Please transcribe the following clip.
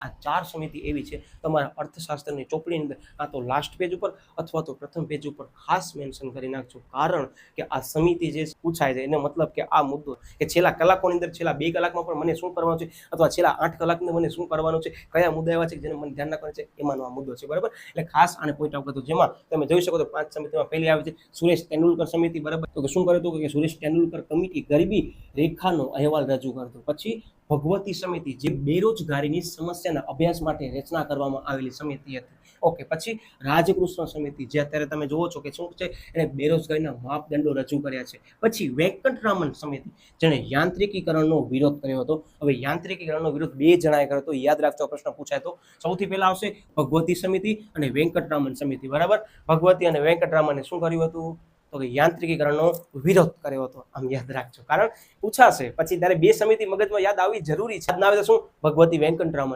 આ 4 સમિતિ એવી છે તમારા અર્થશાસ્ત્રની ચોપડીની અંદર કાં તો લાસ્ટ પેજ ઉપર અથવા તો પ્રથમ પેજ ઉપર ખાસ મેન્શન કરી નાખજો, કારણ કે આ સમિતિ જે પૂછાય છે એનો મતલબ કે આ મુદ્દો કે છેલ્લા કલાકોની અંદર છેલ્લા 2 કલાકમાં પણ મને શું કરવાનું છે અથવા છેલ્લા 8 કલાકની મને શું કરવાનું છે, કયા મુદ્દા એવા છે જેને મને ધ્યાન રાખવાનું છે, એમાંનો આ મુદ્દો છે, બરાબર. એટલે ખાસ આને પોઈન્ટ આઉટ કરજો, જેમાં તમે જોઈ શકો તો 5 સમિતિમાં પહેલી આવે છે સુરેશ તેંડુલકર સમિતિ, બરાબર. તો શું કર્યું હતું કે સુરેશ તેંડુલકર કમિટી ગરીબી રેખાનો અહેવાલ રજૂ કરતો. પછી ભગવતી સમિતિ જે બેરોજગારીની સમસ્યાના અભ્યાસ માટે રચના કરવામાં આવેલી સમિતિ હતી. ઓકે. પછી રાજકૃષ્ણ સમિતિ જે અત્યારે તમે જોવો છો કે શું છે, એને બેરોજગારીના માપદંડો રજૂ કર્યા છે. પછી વેંકટરામન સમિતિ જેણે યાંત્રિકીકરણનો વિરોધ કર્યો હતો. હવે યાંત્રિકીકરણનો વિરોધ 2 જણાએ કર્યો હતો, યાદ રાખજો પ્રશ્ન પૂછાય તો. સૌથી પહેલા આવશે ભગવતી સમિતિ અને વેંકટરામન સમિતિ, બરાબર. ભગવતી અને વેંકટરામને શું કર્યું હતું તો કે યાંત્રિકીકરણનો વિરોધ કર્યો હતો. આમ યાદ રાખજો, કારણ પૂછાશે પછી ત્યારે 2 સમિતિ મગજમાં યાદ આવવી જરૂરી છે. ના આવે તો શું ભગવતી વેંકટરામન